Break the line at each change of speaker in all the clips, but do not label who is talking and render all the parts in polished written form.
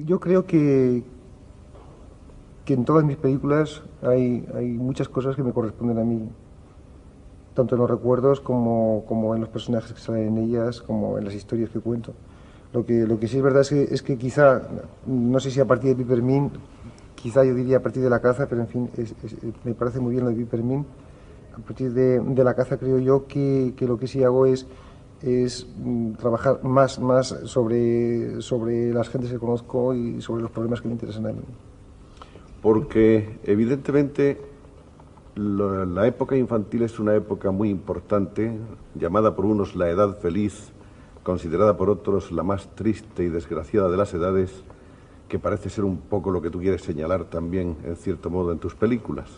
Yo creo que en todas mis películas hay muchas cosas que me corresponden a mí, tanto en los recuerdos como en los personajes que salen en ellas, como en las historias que cuento. Lo que sí es verdad es que quizá, no sé si a partir de Pipermin, quizá yo diría a partir de La caza, pero en fin, me parece muy bien lo de Pipermin. A partir de La caza creo yo que lo que sí hago es trabajar más sobre las gentes que conozco y sobre los problemas que me interesan a mí.
Porque evidentemente la época infantil es una época muy importante, llamada por unos la edad feliz, considerada por otros la más triste y desgraciada de las edades, que parece ser un poco lo que tú quieres señalar también, en cierto modo, en tus películas.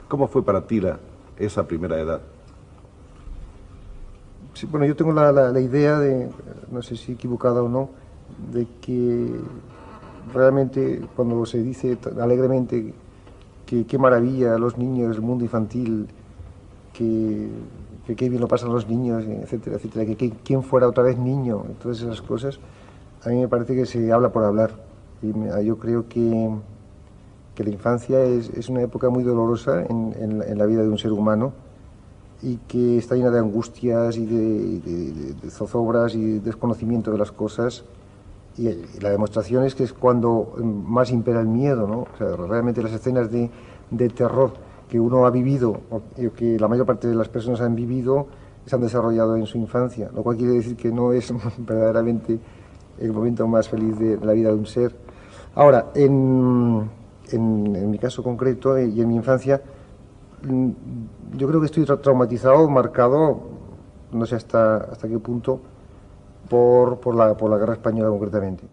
¿Cómo fue para ti esa primera edad?
Sí, bueno, yo tengo la idea de, no sé si equivocada o no, de que realmente cuando se dice alegremente que qué maravilla los niños, el mundo infantil, que qué bien lo pasan los niños, etcétera, etcétera, quién fuera otra vez niño, todas esas cosas, a mí me parece que se habla por hablar. Yo creo que la infancia es una época muy dolorosa en la vida de un ser humano y que está llena de angustias y de zozobras y desconocimiento de las cosas. Y la demostración es que es cuando más impera el miedo, ¿no? O sea, realmente las escenas de terror que uno ha vivido, o que la mayor parte de las personas han vivido, se han desarrollado en su infancia, lo cual quiere decir que no es verdaderamente el momento más feliz de la vida de un ser. Ahora, en mi caso concreto y en mi infancia, yo creo que estoy traumatizado, marcado, no sé hasta qué punto, por la guerra española concretamente.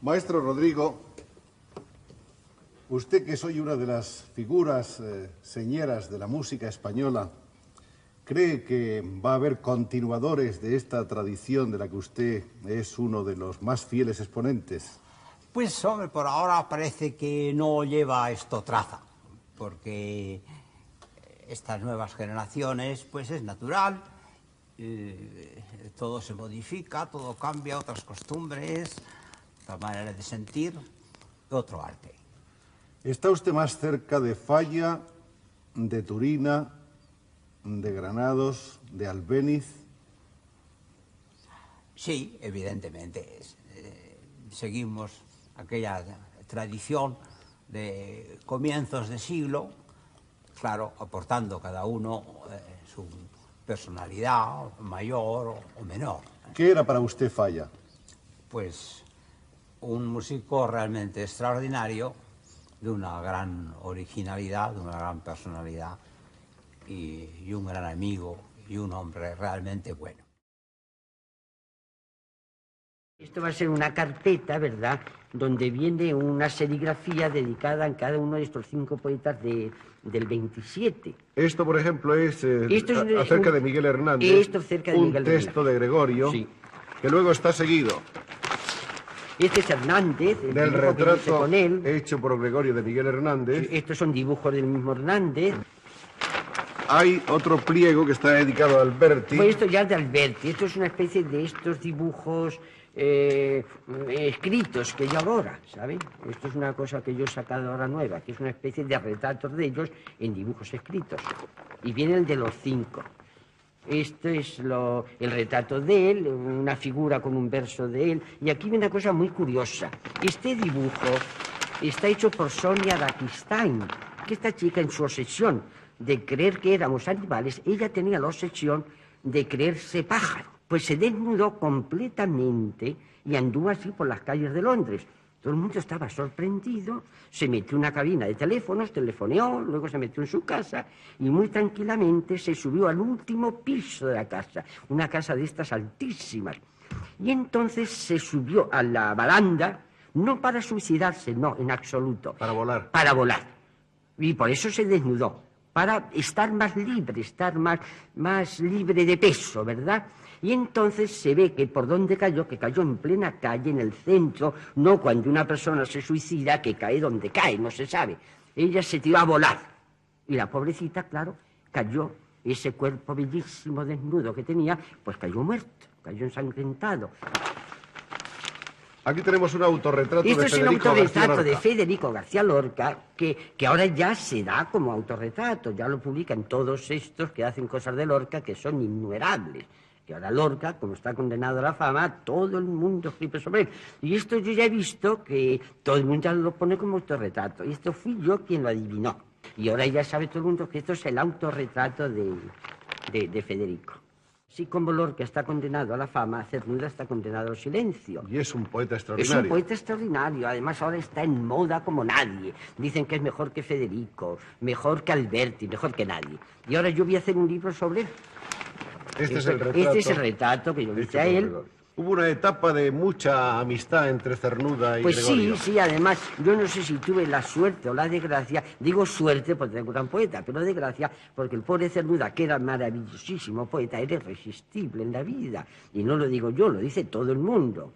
Maestro Rodrigo, usted que soy una de las figuras señeras de la música española, ¿cree que va a haber continuadores de esta tradición de la que usted es uno de los más fieles exponentes?
Pues, hombre, por ahora parece que no lleva esto traza, porque estas nuevas generaciones, pues es natural, todo se modifica, todo cambia, otras costumbres, otra manera de sentir, otro arte.
¿Está usted más cerca de Falla, de Turina, de Granados, de Albéniz?
Sí, evidentemente, seguimos aquella tradición de comienzos de siglo, claro, aportando cada uno su personalidad mayor o menor.
¿Qué era para usted Falla?
Pues un músico realmente extraordinario, de una gran originalidad, de una gran personalidad y un gran amigo y un hombre realmente bueno.
Esto va a ser una carpeta, ¿verdad?, donde viene una serigrafía dedicada a cada uno de estos 5 poetas del 27.
Esto, por ejemplo, es
acerca
de Miguel Hernández,
esto cerca de
un
Miguel
texto
Hernández.
de Gregorio,
Sí.
que luego está seguido
Este es Hernández, el
del
dibujo que hice
retrato
con él.
hecho por Gregorio de Miguel Hernández.
Sí, estos son dibujos del mismo Hernández.
Hay otro pliego que está dedicado a Alberti.
Pues esto ya es de Alberti. Esto es una especie de estos dibujos escritos que yo ahora, ¿saben? Esto es una cosa que yo he sacado ahora nueva, que es una especie de retratos de ellos en dibujos escritos. Y viene el de los 5. Esto es el retrato de él, una figura con un verso de él. Y aquí viene una cosa muy curiosa. Este dibujo está hecho por Sonia Daquistain, que esta chica en su obsesión de creer que éramos animales, ella tenía la obsesión de creerse pájaro. Pues se desnudó completamente y anduvo así por las calles de Londres. Todo el mundo estaba sorprendido, se metió en una cabina de teléfonos, telefoneó, luego se metió en su casa y muy tranquilamente se subió al último piso de la casa, una casa de estas altísimas. Y entonces se subió a la baranda, no para suicidarse, no, en absoluto.
Para volar.
Para volar. Y por eso se desnudó, para estar más libre, estar más libre de peso, ¿verdad? Y entonces se ve que por donde cayó, que cayó en plena calle, en el centro, no cuando una persona se suicida, que cae donde cae, no se sabe. Ella se tiró a volar. Y la pobrecita, claro, cayó, ese cuerpo bellísimo, desnudo que tenía, pues cayó muerto, cayó ensangrentado.
Aquí tenemos un autorretrato
Esto
de
es un
Federico
autorretrato
García
de
Lorca.
Federico García Lorca, que ahora ya se da como autorretrato, ya lo publican todos estos que hacen cosas de Lorca que son innumerables. Que ahora Lorca, como está condenado a la fama, todo el mundo escribe sobre él. Y esto yo ya he visto que todo el mundo ya lo pone como autorretrato. Y esto fui yo quien lo adivinó. Y ahora ya sabe todo el mundo que esto es el autorretrato de Federico. Así como Lorca está condenado a la fama, Cernuda está condenado al silencio.
Y es un poeta
Es
extraordinario.
un poeta extraordinario, además ahora está en moda como nadie. Dicen que es mejor que Federico, mejor que Alberti, mejor que nadie. Y ahora yo voy a hacer un libro sobre él.
Este es el retrato.
Este es el retrato que yo le
hecho
hice a
por
él.
Gregorio. Hubo una etapa de mucha amistad entre Cernuda y
Pues
Gregorio.
sí, además, yo no sé si tuve la suerte o la desgracia, digo suerte porque tengo un gran poeta, pero desgracia porque el pobre Cernuda, que era maravillosísimo poeta, era irresistible en la vida. Y no lo digo yo, lo dice todo el mundo.